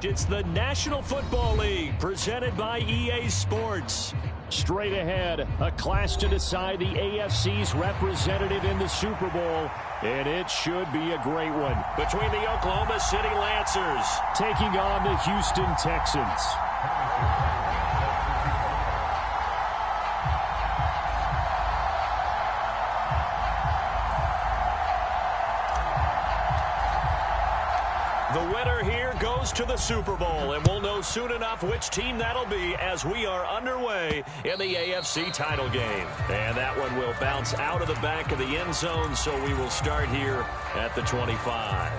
It's the National Football League presented by EA Sports. Straight ahead, a clash to decide the AFC's representative in the Super Bowl. And it should be a great one. Between the Oklahoma City Lancers taking on the Houston Texans. The winner here goes to the Super Bowl, and we'll know soon enough which team that'll be as we are underway in the AFC title game. And that one will bounce out of the back of the end zone, so we will start here at the 25.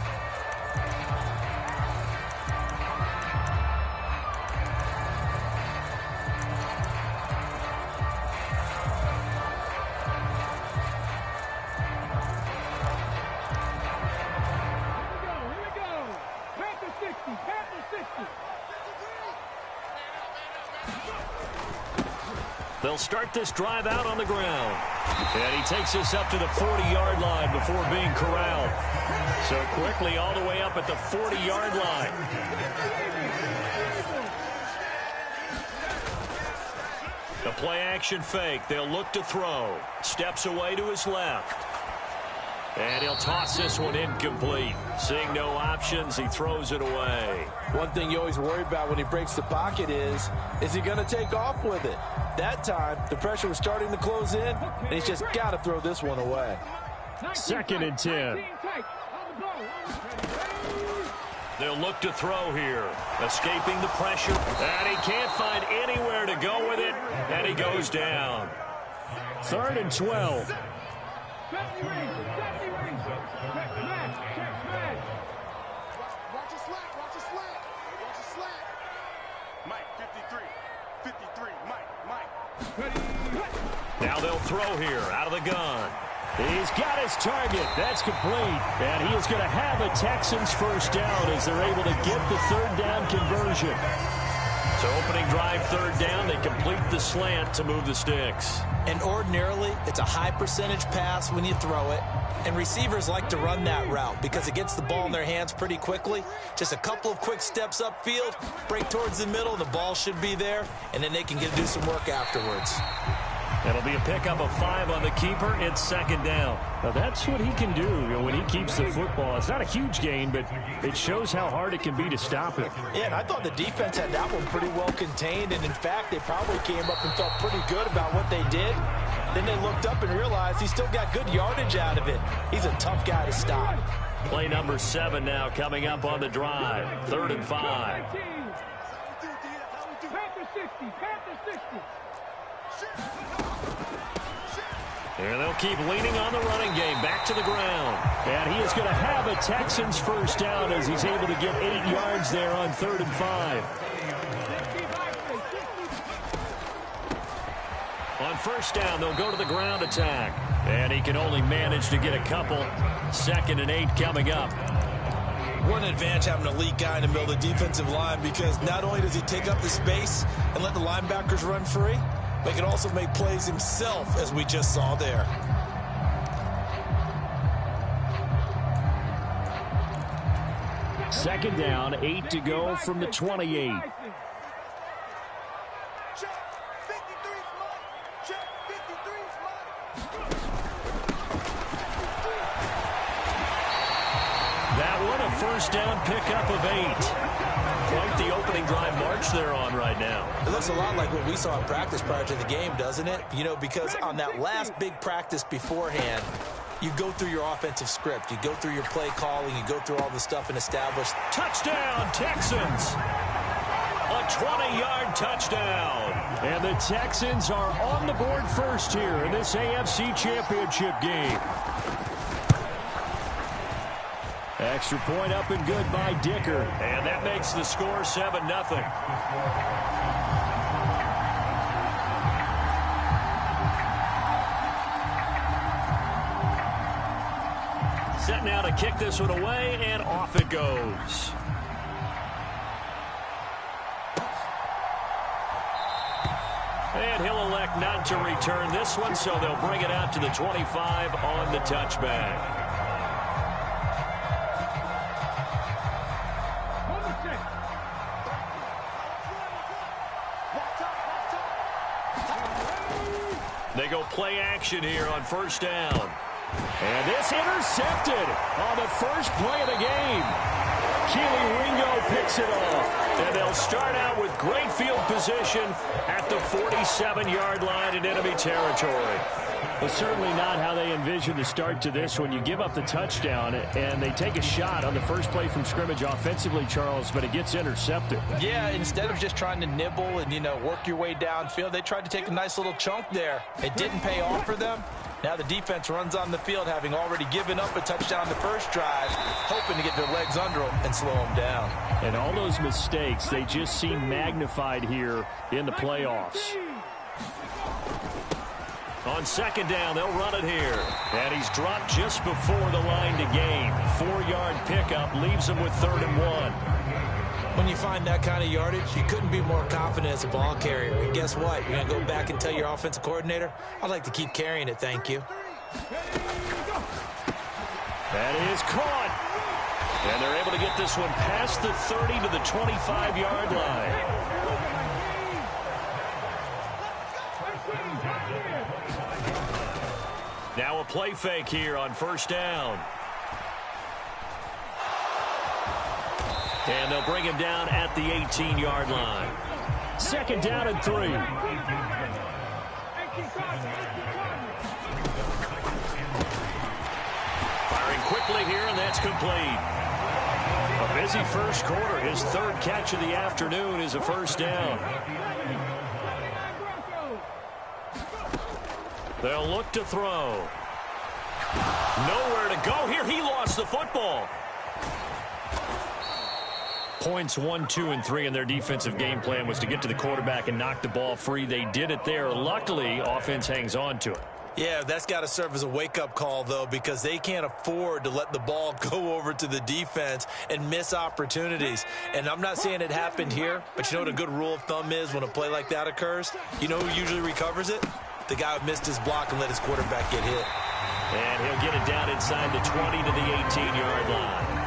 They'll start this drive out on the ground. And he takes us up to the 40-yard line before being corralled. So quickly all the way up at the 40-yard line. The play-action fake. They'll look to throw. Steps away to his left. And he'll toss this one incomplete. Seeing no options, he throws it away. One thing you always worry about when he breaks the pocket is he going to take off with it? That time, the pressure was starting to close in, and he's just got to throw this one away. 2nd and 10. They'll look to throw here. Escaping the pressure. And he can't find anywhere to go with it. And he goes down. 3rd and 12. Now they'll throw here out of the gun. He's got his target. That's complete. And he is going to have a Texans first down as they're able to get the 3rd down conversion. So opening drive 3rd down, they complete the slant to move the sticks. And ordinarily, it's a high percentage pass when you throw it. And receivers like to run that route because it gets the ball in their hands pretty quickly. Just a couple of quick steps upfield, break towards the middle, the ball should be there, and then they can do some work afterwards. It'll be a pickup of 5 on the keeper. It's 2nd down. Now that's what he can do when he keeps the football. It's not a huge gain, but it shows how hard it can be to stop it. Yeah, and I thought the defense had that one pretty well contained, and in fact, they probably came up and felt pretty good about what they did. Then they looked up and realized he still got good yardage out of it. He's a tough guy to stop. Play number 7 now coming up on the drive. 3rd and 5. And they'll keep leaning on the running game. Back to the ground. And he is going to have a Texans first down as he's able to get 8 yards there on 3rd and 5. On first down, they'll go to the ground attack. And he can only manage to get a couple. 2nd and 8 coming up. What an advantage having an elite guy in the middle of the defensive line, because not only does he take up the space and let the linebackers run free, but he can also make plays himself, as we just saw there. Second down, 8 to go from the 28. That one, a first down pickup of 8. Quite the opening drive march they're on right now. It looks a lot like what we saw in practice prior to the game, doesn't it? You know, because on that last big practice beforehand, you go through your offensive script. You go through your play calling. You go through all the stuff and establish. Touchdown, Texans. A 20-yard touchdown. And the Texans are on the board first here in this AFC Championship game. Extra point up and good by Dicker. And that makes the score 7-0. Set now to kick this one away, and off it goes. And he'll elect not to return this one, so they'll bring it out to the 25 on the touchback. go play action here on first down. And this intercepted on the first play of the game. Keely Ringo picks it off. And they'll start out with great field position at the 47-yard line in enemy territory. Well, certainly not how they envisioned the start to this when you give up the touchdown and they take a shot on the first play from scrimmage offensively, Charles, but it gets intercepted. Yeah, instead of just trying to nibble and, work your way downfield, they tried to take a nice little chunk there. It didn't pay off for them. Now the defense runs on the field, having already given up a touchdown the first drive, hoping to get their legs under them and slow them down. And all those mistakes, they just seem magnified here in the playoffs. On second down, they'll run it here. And he's dropped just before the line to gain. 4-yard pickup leaves him with 3rd and 1. When you find that kind of yardage, you couldn't be more confident as a ball carrier. And guess what? You're going to go back and tell your offensive coordinator, I'd like to keep carrying it, thank you. That is caught. And they're able to get this one past the 30 to the 25-yard line. Now a play fake here on first down. And they'll bring him down at the 18-yard line. 2nd down and 3. Firing quickly here, and that's complete. A busy first quarter. His 3rd catch of the afternoon is a first down. They'll look to throw. Nowhere to go here. He lost the football. Points 1, 2, and 3 in their defensive game plan was to get to the quarterback and knock the ball free. They did it there. Luckily, offense hangs on to it. Yeah, that's got to serve as a wake-up call, though, because they can't afford to let the ball go over to the defense and miss opportunities. And I'm not saying it happened here, but you know what a good rule of thumb is when a play like that occurs? You know who usually recovers it? The guy who missed his block and let his quarterback get hit. And he'll get it down inside the 20 to the 18-yard line.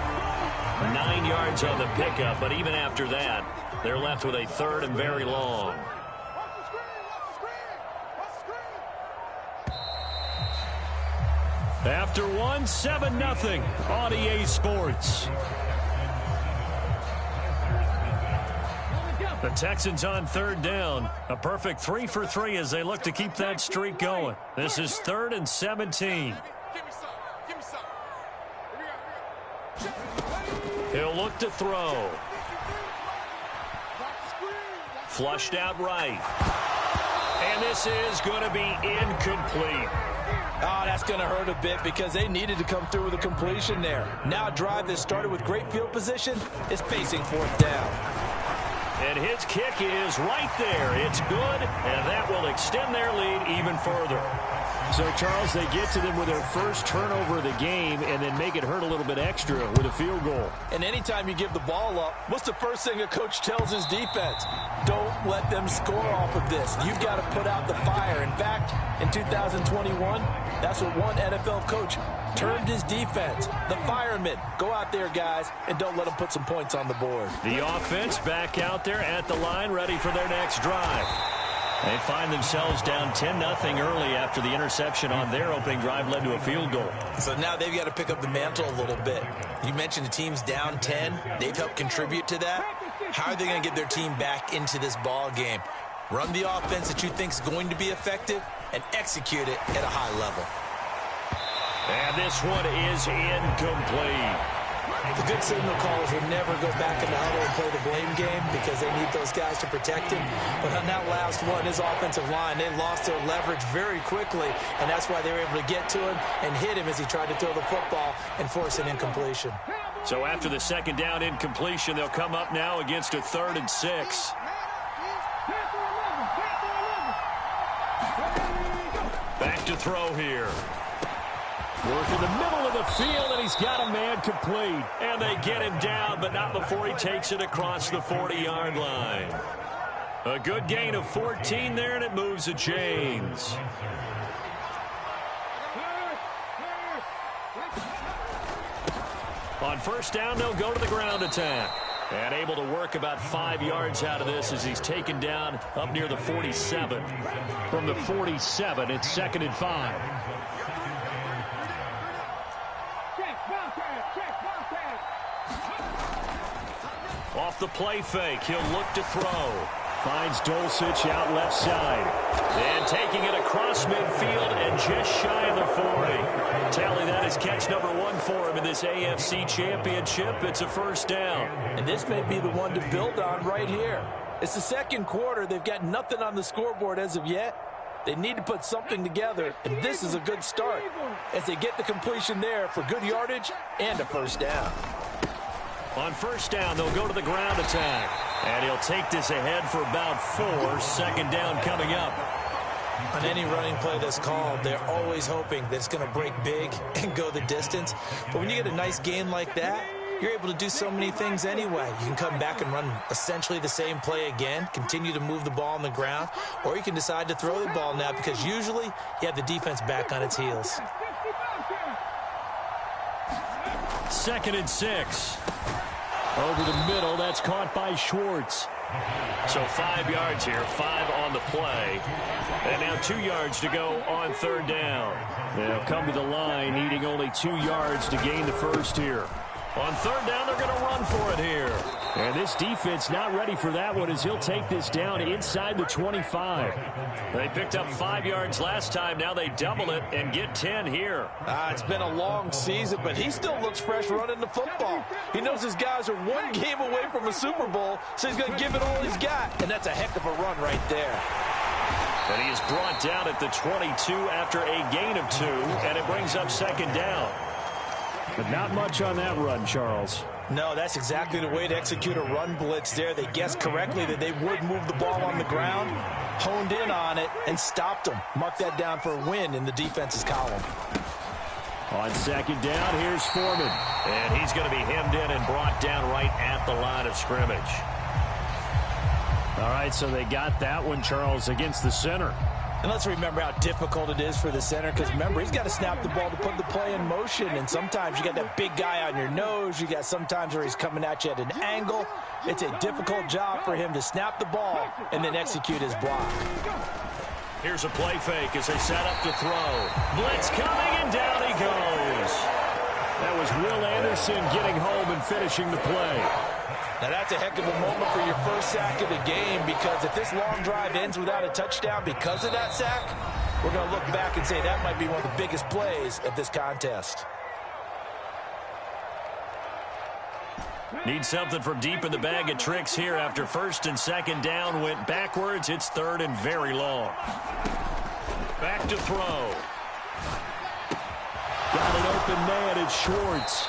9 yards on the pickup, but even after that, they're left with a 3rd and very long. After one, 7-0 on EA Sports. The Texans on 3rd down. A perfect 3 for 3 as they look to keep that streak going. This is 3rd and 17. He'll look to throw. Flushed out right. And this is going to be incomplete. Oh, that's going to hurt a bit because they needed to come through with a completion there. Now a drive that started with great field position is facing 4th down. And his kick is right there. It's good, and that will extend their lead even further. So, Charles, they get to them with their first turnover of the game and then make it hurt a little bit extra with a field goal. And anytime you give the ball up, what's the first thing a coach tells his defense? Don't let them score off of this. You've got to put out the fire. In fact, in 2021, that's what one NFL coach termed his defense. The firemen. Go out there, guys, and don't let them put some points on the board. The offense back out there at the line, ready for their next drive. They find themselves down 10-0 early after the interception on their opening drive led to a field goal. So now they've got to pick up the mantle a little bit. You mentioned the team's down 10. They've helped contribute to that. How are they going to get their team back into this ball game? Run the offense that you think is going to be effective and execute it at a high level. And this one is incomplete. The good signal callers would never go back in the huddle and play the blame game because they need those guys to protect him. But on that last one, his offensive line, they lost their leverage very quickly, and that's why they were able to get to him and hit him as he tried to throw the football and force an incompletion. So after the 2nd down incompletion, they'll come up now against a 3rd and 6. Back to throw here. Work in the middle of the field, and he's got a man complete. And they get him down, but not before he takes it across the 40-yard line. A good gain of 14 there, and it moves the chains. On first down, they'll go to the ground attack. And able to work about 5 yards out of this as he's taken down up near the 47. From the 47, it's 2nd and 5. Off the play fake, he'll look to throw. Finds Dulcich out left side. And taking it across midfield and just shy of the 40. Tally that is catch number 1 for him in this AFC Championship. It's a first down. And this may be the one to build on right here. It's the second quarter. They've got nothing on the scoreboard as of yet. They need to put something together, and this is a good start as they get the completion there for good yardage and a first down. On first down, they'll go to the ground attack. And he'll take this ahead for about 4. 2nd down coming up. On any running play that's called, they're always hoping that it's going to break big and go the distance. But when you get a nice gain like that, you're able to do so many things anyway. You can come back and run essentially the same play again, continue to move the ball on the ground, or you can decide to throw the ball now because usually you have the defense back on its heels. 2nd and 6. Over the middle, that's caught by Schwartz. So 5 yards here, 5 on the play. And now 2 yards to go on 3rd down. They'll come to the line, needing only 2 yards to gain the first here. On 3rd down, they're going to run for it here. And this defense not ready for that one as he'll take this down inside the 25. They picked up 5 yards last time. Now they double it and get 10 here. It's been a long season, but he still looks fresh running the football. He knows his guys are 1 game away from a Super Bowl, so he's going to give it all he's got. And that's a heck of a run right there. And he is brought down at the 22 after a gain of 2, and it brings up 2nd down. But not much on that run, Charles. No, that's exactly the way to execute a run blitz there. They guessed correctly that they would move the ball on the ground, honed in on it, and stopped them. Mark that down for a win in the defense's column. On 2nd down, here's Foreman. And he's going to be hemmed in and brought down right at the line of scrimmage. All right, so they got that one, Charles, against the center. And let's remember how difficult it is for the center because, remember, he's got to snap the ball to put the play in motion. And sometimes you got that big guy on your nose. You got sometimes where he's coming at you at an angle. It's a difficult job for him to snap the ball and then execute his block. Here's a play fake as they set up to throw. Blitz coming, and down he goes. That was Will Anderson getting home and finishing the play. Now, that's a heck of a moment for your first sack of the game because if this long drive ends without a touchdown because of that sack, we're going to look back and say that might be one of the biggest plays of this contest. Need something from deep in the bag of tricks here after 1st and 2nd down went backwards. It's 3rd and very long. Back to throw. Got an open man, it's Schwartz.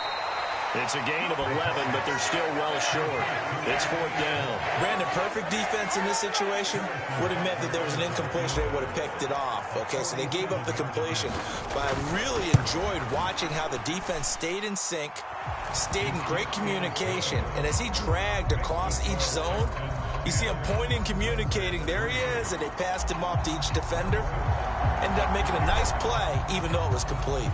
It's a gain of 11, but they're still well short. It's 4th down. Brandon, perfect defense in this situation would have meant that there was an incompletion. They would have picked it off. Okay, so they gave up the completion. But I really enjoyed watching how the defense stayed in sync, stayed in great communication. And as he dragged across each zone, you see him pointing, communicating. There he is, and they passed him off to each defender. Ended up making a nice play, even though it was complete.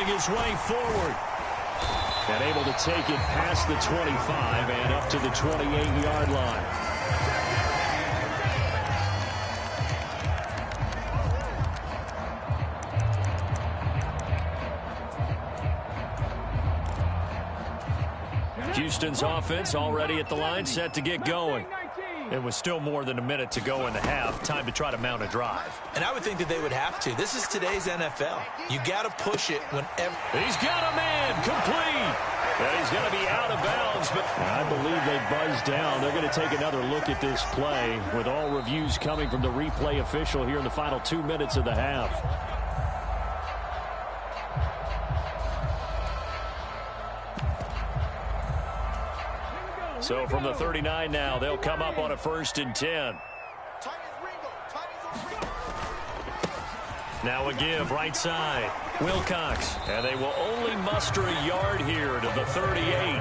His way forward and able to take it past the 25 and up to the 28-yard line. Houston's offense already at the line, set to get going. It was still more than a minute to go in the half. Time to try to mount a drive. And I would think that they would have to. This is today's NFL. You got to push it whenever. He's got a man complete. And he's going to be out of bounds, but I believe they buzzed down. They're going to take another look at this play with all reviews coming from the replay official here in the final 2 minutes of the half. So from the 39 now, they'll come up on a 1st and 10. Now a give right side. Wilcox. And they will only muster a yard here to the 38.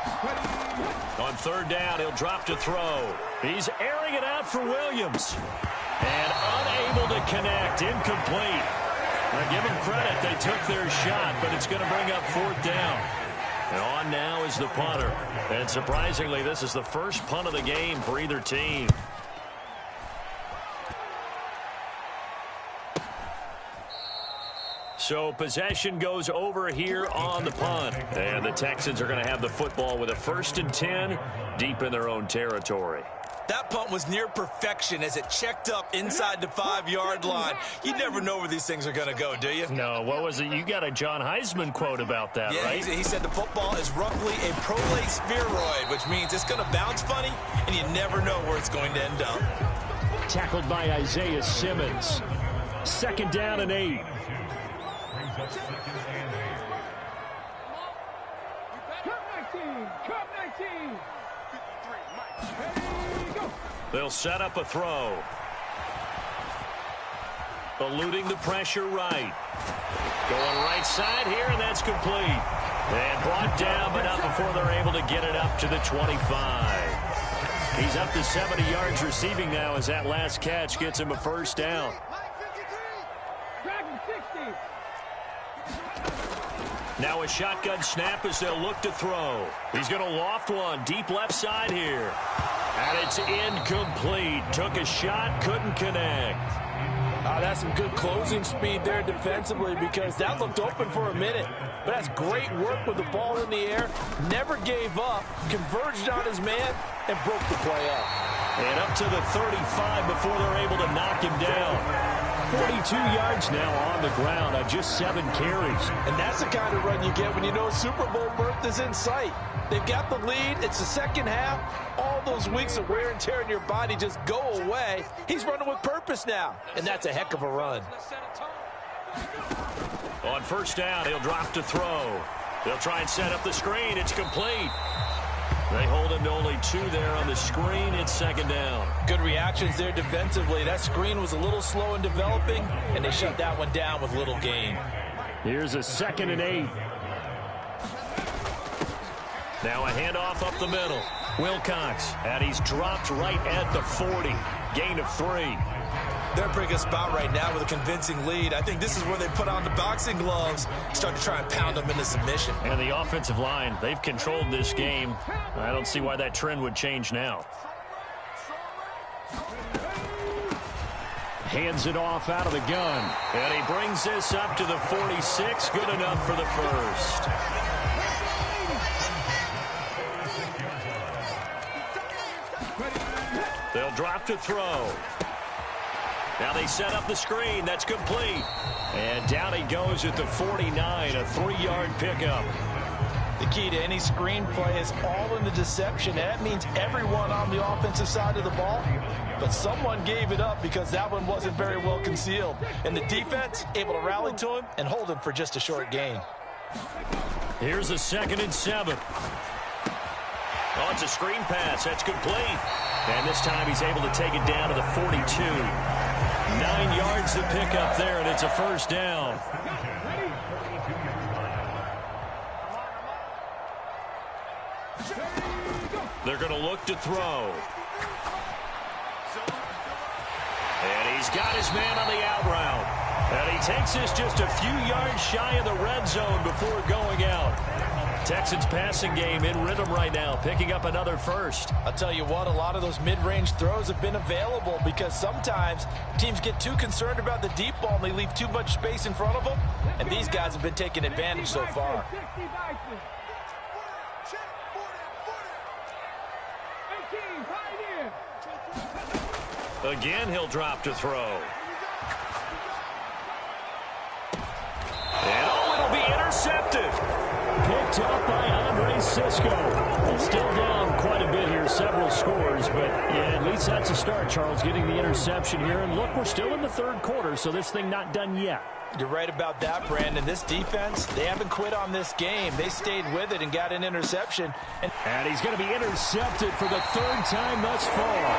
On third down, he'll drop to throw. He's airing it out for Williams. And unable to connect. Incomplete. Now give them credit. They took their shot, but it's going to bring up fourth down. And on now is the punter. And surprisingly, this is the first punt of the game for either team. So possession goes over here on the punt. And the Texans are going to have the football with a 1st and 10 deep in their own territory. That punt was near perfection as it checked up inside the 5-yard line. You never know where these things are going to go, do you? No, what was it? You got a John Heisman quote about that, yeah, right? He said the football is roughly a prolate spheroid, which means it's going to bounce funny, and you never know where it's going to end up. Tackled by Isaiah Simmons. 2nd down and 8. They'll set up a throw. Eluding the pressure right. Going right side here, and that's complete. And brought down, but not before they're able to get it up to the 25. He's up to 70 yards receiving now as that last catch gets him a 1st down. Now a shotgun snap as they'll look to throw. He's going to loft one deep left side here. And it's incomplete. Took a shot, couldn't connect. That's some good closing speed there defensively because that looked open for a minute. But that's great work with the ball in the air. Never gave up, converged on his man, and broke the play up. And up to the 35 before they're able to knock him down. 42 yards now on the ground on just 7 carries. And that's the kind of run you get when you know Super Bowl berth is in sight. They've got the lead. It's the second half. All those weeks of wear and tear in your body just go away. He's running with purpose now, and that's a heck of a run. On 1st down, he'll drop to throw. They'll try and set up the screen. It's complete. They hold him to only 2 there on the screen. It's 2nd down. Good reactions there defensively. That screen was a little slow in developing, and they shut that one down with little gain. Here's a 2nd and 8. Now a handoff up the middle. Wilcox, and he's dropped right at the 40. Gain of 3. They're in a pretty good spot right now with a convincing lead. I think this is where they put on the boxing gloves, start to try and pound them into submission. And the offensive line, they've controlled this game. I don't see why that trend would change now. Hands it off out of the gun. And he brings this up to the 46. Good enough for the 1st. They'll drop to throw. Now they set up the screen. That's complete. And down he goes at the 49, a 3-yard pickup. The key to any screen play is all in the deception. That means everyone on the offensive side of the ball. But someone gave it up because that one wasn't very well concealed. And the defense able to rally to him and hold him for just a short gain. Here's a 2nd and 7. Oh, it's a screen pass. That's complete. And this time he's able to take it down to the 42. 9 yards to pick up there, and it's a 1st down. They're going to look to throw. And he's got his man on the out route. And he takes this just a few yards shy of the red zone before going out. Texans passing game in rhythm right now, picking up another 1st. I'll tell you what, a lot of those mid-range throws have been available because sometimes teams get too concerned about the deep ball and they leave too much space in front of them, and these guys have been taking advantage so far. Again, he'll drop to throw. And it'll be intercepted. Picked up by Andre Sisco. Still down quite a bit here, several scores, but yeah, at least that's a start, Charles, getting the interception here. And look, we're still in the 3rd quarter, so this thing not done yet. You're right about that, Brandon. This defense, they haven't quit on this game. They stayed with it and got an interception. And he's going to be intercepted for the 3rd time thus far.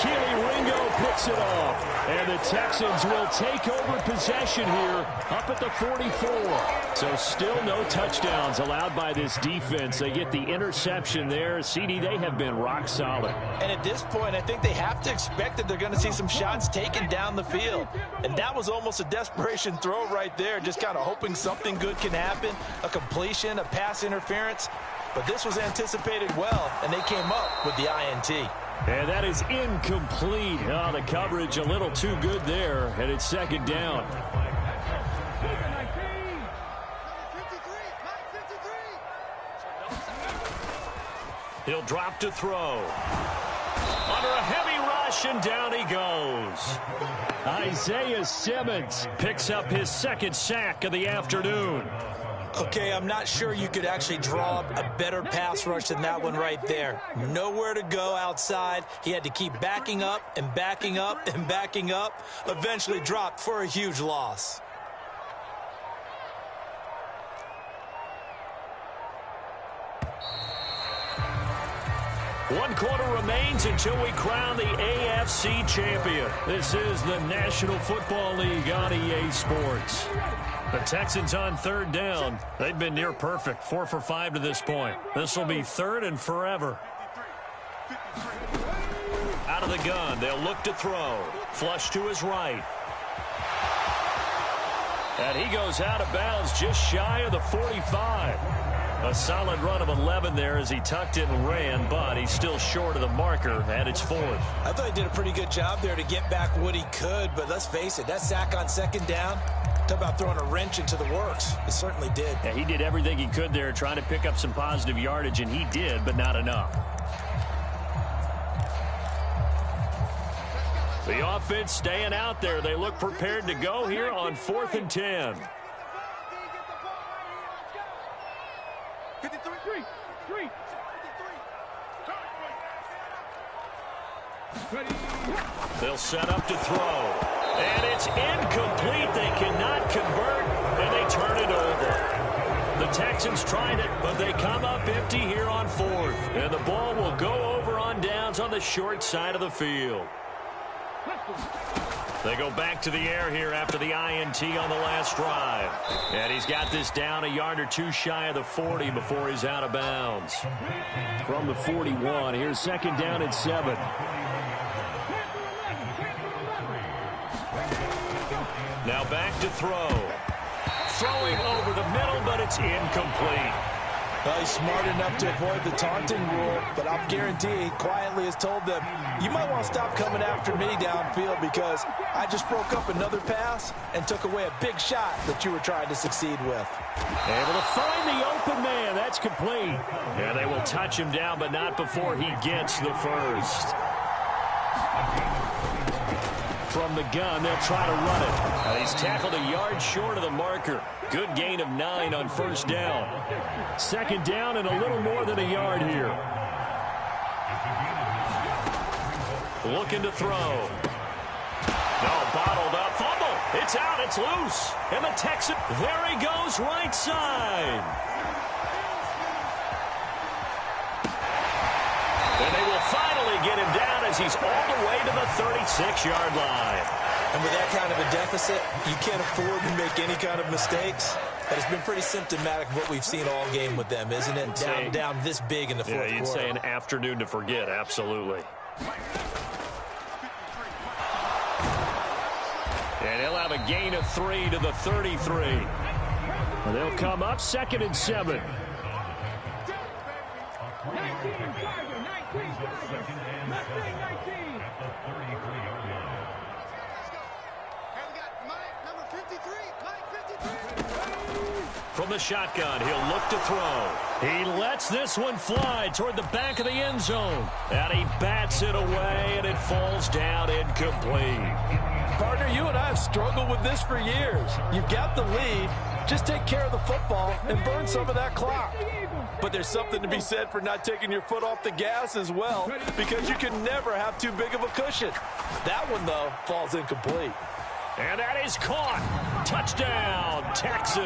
Keely Ringo picks it off. And the Texans will take over possession here up at the 44. So still no touchdowns allowed by this defense. They get the interception there. CD, they have been rock solid. And at this point, I think they have to expect that they're going to see some shots taken down the field. And that was almost a desperation throw right there, just kind of hoping something good can happen, a completion, a pass interference. But this was anticipated well, and they came up with the INT. And that is incomplete. Oh, the coverage a little too good there, and it's second down. He'll drop to throw. Under a heavy rush, and down he goes. Isaiah Simmons picks up his second sack of the afternoon. Okay, I'm not sure you could actually draw a better pass rush than that one right there. Nowhere to go outside. He had to keep backing up and backing up and backing up. Eventually dropped for a huge loss. One quarter remains until we crown the AFC champion. This is the National Football League on EA Sports. The Texans on third down. They've been near perfect, 4 for 5 to this point. This will be third and forever. Out of the gun, they'll look to throw. Flush to his right. And he goes out of bounds just shy of the 45. A solid run of 11 there as he tucked it and ran, but he's still short of the marker, and it's fourth. I thought he did a pretty good job there to get back what he could, but let's face it, that sack on second down, talk about throwing a wrench into the works. It certainly did. Yeah, he did everything he could there trying to pick up some positive yardage, and he did, but not enough. The offense staying out there. They look prepared to go here on 4th and 10. They'll set up to throw. And it's incomplete. They cannot convert, and they turn it over. The Texans tried it, but they come up empty here on 4th. And the ball will go over on downs on the short side of the field. They go back to the air here after the INT on the last drive. And he's got this down a yard or two shy of the 40 before he's out of bounds. From the 41, here's second down and 7. Now back to throw. Throwing over the middle, but it's incomplete. Well, he's smart enough to avoid the taunting rule, but I'll guarantee he quietly has told them, you might want to stop coming after me downfield because I just broke up another pass and took away a big shot that you were trying to succeed with. Able to find the open man. That's complete. And they will touch him down, but not before he gets the first. From the gun, they'll try to run it. And he's tackled a yard short of the marker. Good gain of 9 on first down. Second down and a little more than a yard here. Looking to throw. No, bottled up. Fumble. It's out. It's loose. And the Texan, there he goes, right side. And they will finally get him down as he's all the way to the 36-yard line. And with that kind of a deficit, you can't afford to make any kind of mistakes. But it's been pretty symptomatic of what we've seen all game with them, isn't it? Down this big in the fourth quarter. Yeah, you'd say an afternoon to forget, absolutely. And he'll have a gain of 3 to the 33. And they'll come up second and 7. From the shotgun, he'll look to throw. He lets this one fly toward the back of the end zone. And he bats it away, and it falls down incomplete. Partner, you and I have struggled with this for years. You've got the lead. Just take care of the football and burn some of that clock. But there's something to be said for not taking your foot off the gas as well, because you can never have too big of a cushion. That one, though, falls incomplete. And that is caught. Touchdown, Texans.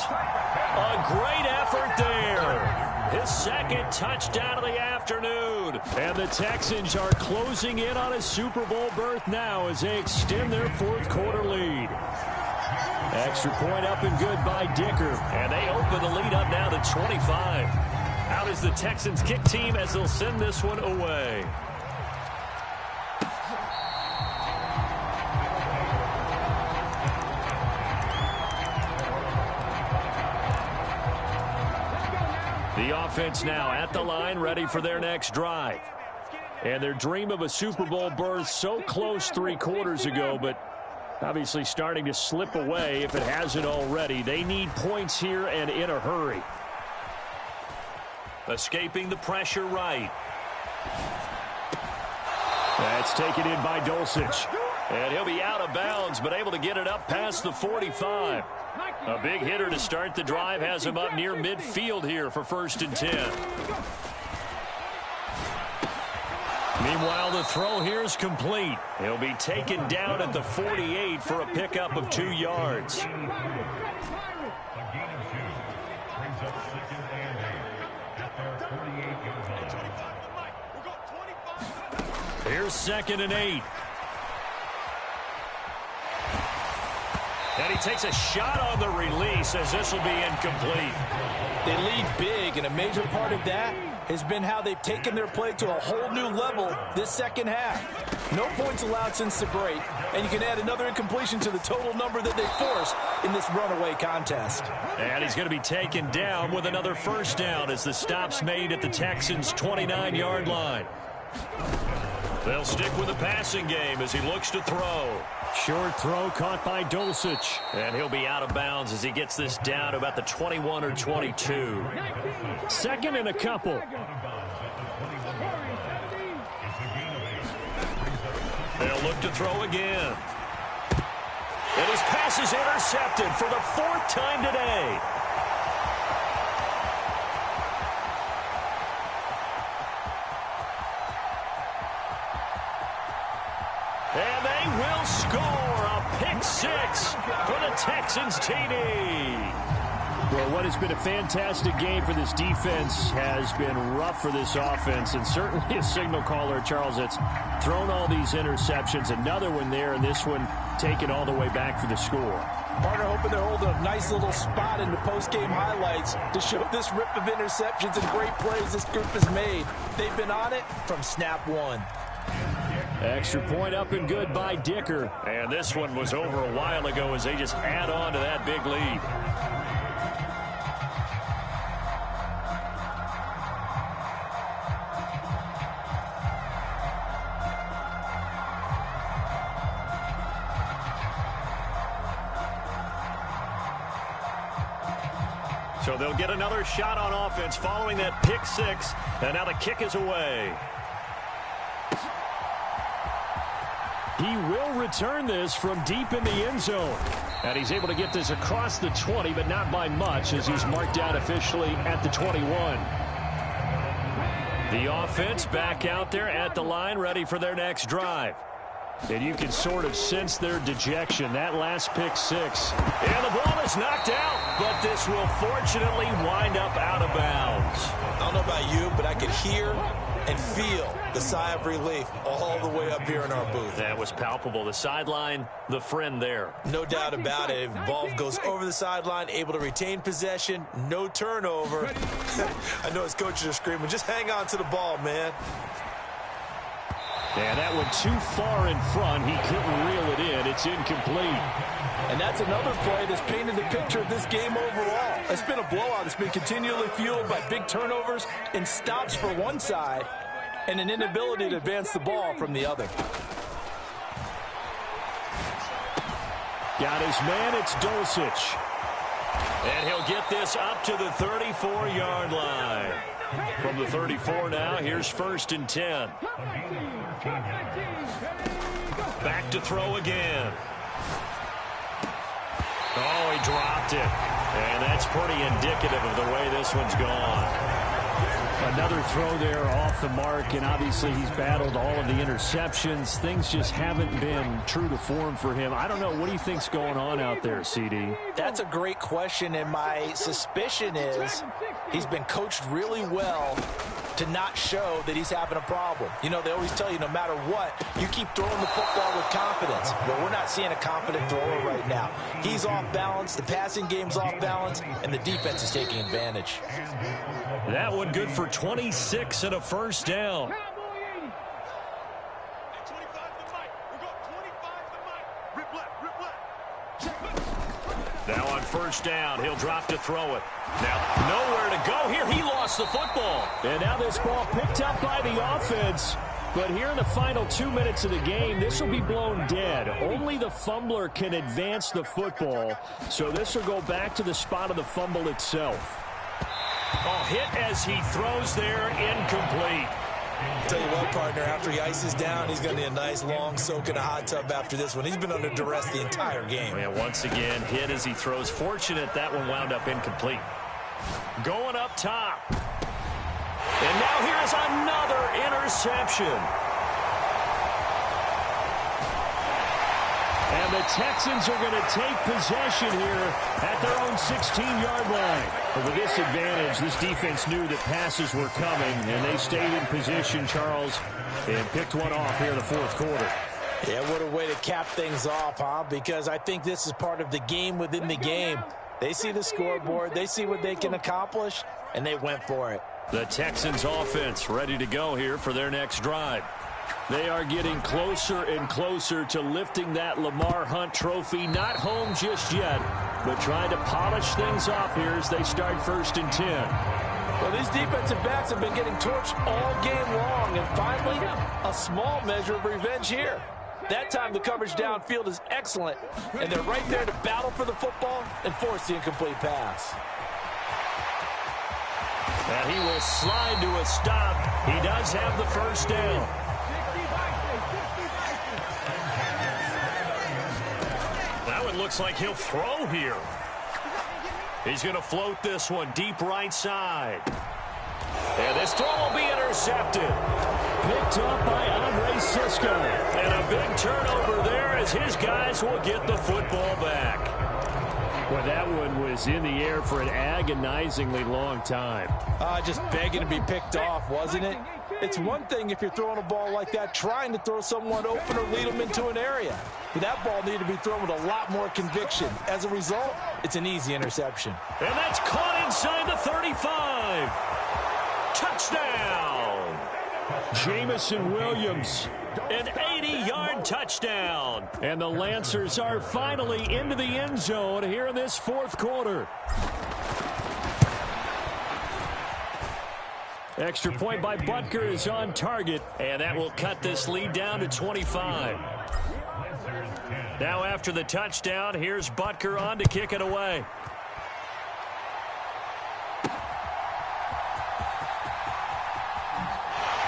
A great effort there. his second touchdown of the afternoon. And the Texans are closing in on a Super Bowl berth now as they extend their fourth quarter lead. Extra point up and good by Dicker. And they open the lead up now to 25. Out is the Texans kick team as they'll send this one away. The offense now at the line, ready for their next drive. And their dream of a Super Bowl berth so close 3 quarters ago, but obviously starting to slip away if it hasn't already. They need points here and in a hurry. Escaping the pressure right. That's taken in by Dulcich. And he'll be out of bounds, but able to get it up past the 45. A big hitter to start the drive has him up near midfield here for 1st and 10. Meanwhile, the throw here is complete. He'll be taken down at the 48 for a pickup of 2 yards. Here's 2nd and 8. And he takes a shot on the release as this will be incomplete. They lead big, and a major part of that has been how they've taken their play to a whole new level this second half. No points allowed since the break, and you can add another incompletion to the total number that they forced in this runaway contest. And he's going to be taken down with another 1st down as the stop's made at the Texans' 29-yard line. They'll stick with the passing game as he looks to throw. Short throw caught by Dulcich. And he'll be out of bounds as he gets this down to about the 21 or 22. 2nd and a couple. They'll look to throw again. And his pass is intercepted for the 4th time today. And they will score a pick 6 for the Texans TD. Well, what has been a fantastic game for this defense has been rough for this offense, and certainly a signal caller, Charles, that's thrown all these interceptions. Another one there, and this one taken all the way back for the score. Partner hoping they're holding a nice little spot in the post-game highlights to show this rip of interceptions and great plays this group has made. They've been on it from snap 1. Extra point up and good by Dicker. And this one was over a while ago as they just add on to that big lead. So they'll get another shot on offense following that pick 6. And now the kick is away. He will return this from deep in the end zone. And he's able to get this across the 20, but not by much as he's marked out officially at the 21. The offense back out there at the line, ready for their next drive. And you can sort of sense their dejection. That last pick 6. And the ball is knocked out, but this will fortunately wind up out of bounds. I don't know about you, but I could hear and feel the sigh of relief all the way up here in our booth. That was palpable. The sideline, the friend there. No doubt about it. If the ball goes over the sideline, able to retain possession, no turnover. I know his coaches are screaming, just hang on to the ball, man. And that went too far in front. He couldn't reel it in. It's incomplete. And that's another play that's painted the picture of this game overall. It's been a blowout. It's been continually fueled by big turnovers and stops for one side and an inability to advance the ball from the other. Got his man. It's Dulcich. And he'll get this up to the 34-yard line. From the 34 now, here's 1st and 10. Back to throw again. Oh, he dropped it. And that's pretty indicative of the way this one's gone. Another throw there off the mark, and obviously he's battled all of the interceptions. Things just haven't been true to form for him. I don't know. What do you think's going on out there, CD? That's a great question, and my suspicion is He's been coached really well to not show that he's having a problem. You know, they always tell you no matter what, you keep throwing the football with confidence. But we're not seeing a confident thrower right now. He's off balance, the passing game's off balance, and the defense is taking advantage. That one good for 26 and a first down. Now on first down, he'll drop to throw it. Now, nowhere to go here. He lost the football. And now this ball picked up by the offense. But here in the final 2 minutes of the game, this will be blown dead. Only the fumbler can advance the football. So this will go back to the spot of the fumble itself. Oh, hit as he throws there, incomplete. Tell you what, partner, after he ices down, he's going to need a nice long soak in a hot tub after this one. He's been under duress the entire game. Yeah, once again, hit as he throws. Fortunate that one wound up incomplete. Going up top. And now here's another interception. And the Texans are going to take possession here at their own 16-yard line. But with this advantage, this defense knew that passes were coming, and they stayed in position, Charles, and picked one off here in the fourth quarter. Yeah, what a way to cap things off, huh? Because I think this is part of the game within the game. They see the scoreboard, they see what they can accomplish, and they went for it. The Texans offense ready to go here for their next drive. They are getting closer and closer to lifting that Lamar Hunt trophy. Not home just yet, but trying to polish things off here as they start 1st and 10. Well, these defensive backs have been getting torched all game long, and finally, a small measure of revenge here. That time the coverage downfield is excellent, and they're right there to battle for the football and force the incomplete pass. And he will slide to a stop. He does have the first down. Now it looks like he'll throw here. He's going to float this one deep right side. And this throw will be intercepted. Picked up by Andre Cisco. And a big turnover there as his guys will get the football back. Well, that one was in the air for an agonizingly long time. Just begging to be picked off, wasn't it? It's one thing if you're throwing a ball like that, trying to throw someone open or lead them into an area. But that ball needed to be thrown with a lot more conviction. As a result, it's an easy interception. And that's caught inside the 35. Touchdown. Jamison Williams. An 80-yard touchdown. And the Lancers are finally into the end zone here in this fourth quarter. Extra point by Butker is on target, and that will cut this lead down to 25. Now after the touchdown, here's Butker on to kick it away.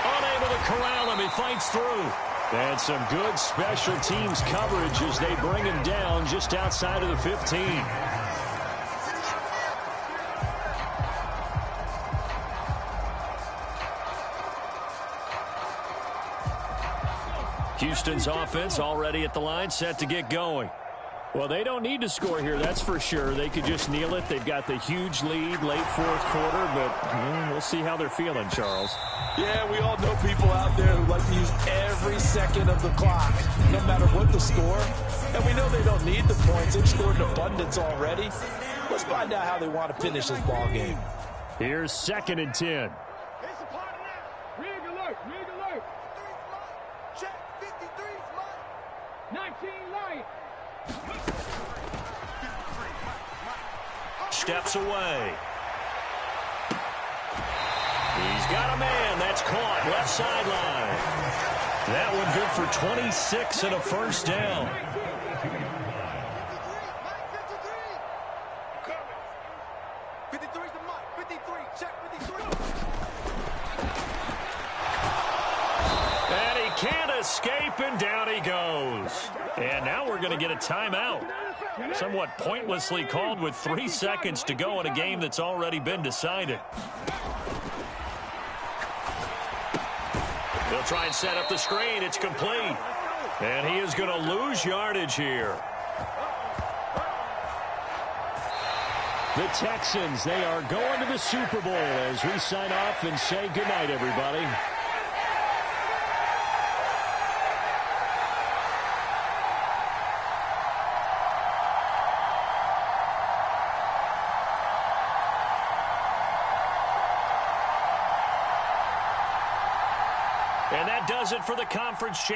Unable to corral him, he fights through. And some good special teams coverage as they bring him down just outside of the 15. Houston's offense already at the line, set to get going. Well, they don't need to score here, that's for sure. They could just kneel it. They've got the huge lead, late fourth quarter, but we'll see how they're feeling, Charles. Yeah, we all know people out there who like to use every second of the clock, no matter what the score. And we know they don't need the points. They've scored in abundance already. Let's find out how they want to finish this ball game. Here's 2nd and 10. Steps away. He's got a man. That's caught. Left sideline. That one good for 26 and a first down. And he can't escape, and down he goes. And now we're going to get a timeout. Somewhat pointlessly called with 3 seconds to go in a game that's already been decided. He'll try and set up the screen. It's complete. And he is going to lose yardage here. The Texans, they are going to the Super Bowl as we sign off and say goodnight, everybody. And that does it for the conference championship.